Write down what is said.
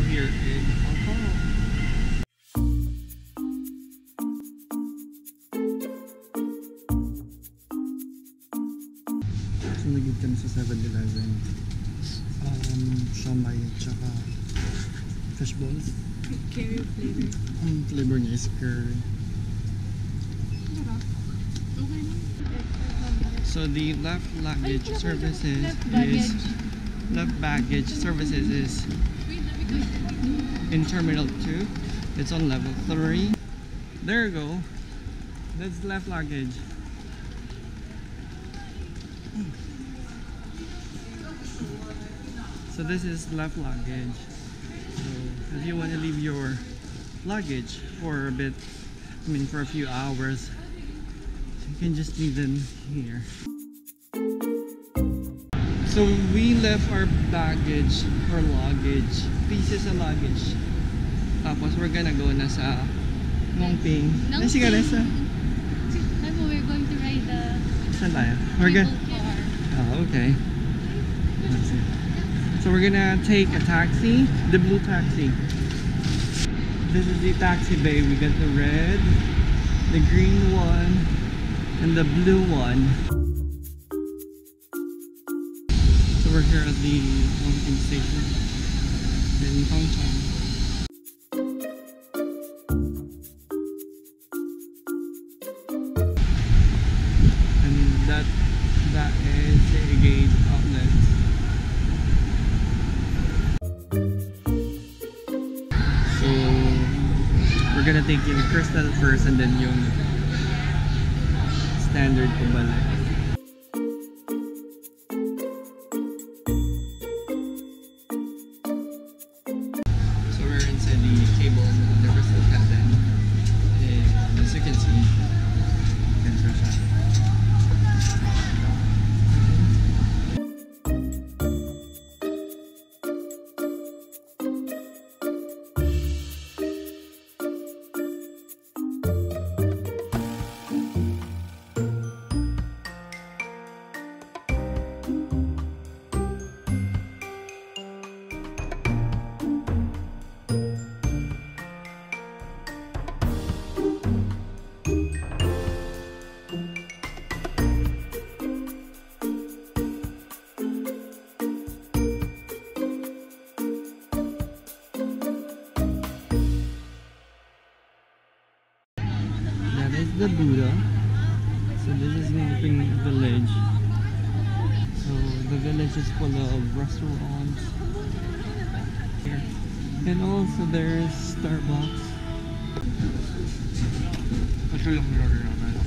here in Hong Kong. So nagigit kami sa 7-Eleven. Siomai at saka fish balls. Curry flavor. Ang flavor niya is curry. So the left luggage services is in Terminal 2. It's on level 3. There you go. That's left luggage. So this is left luggage. So if you want to leave your luggage for a bit, for a few hours, you can just leave them here. So we left our luggage, pieces of luggage. Tapos we're gonna go na sa Ngong Ping. We're going to ride the Saan tayo? We're gonna... Oh, okay. Let's see. So we're gonna take a taxi, the blue taxi. This is the taxi bay. We got the red, the green one, and the blue one. So we're here at the Ngong Ping station in Tung Chung. And that is a gate outlet. So we're gonna take yung crystal first and then yung standard pabalik. So we're inside the cable of the crystal cabin, and as you can see, the Buddha. So this is Ngong Ping Village. So the village is full of restaurants here. And also there's Starbucks. I'll show you the order on that.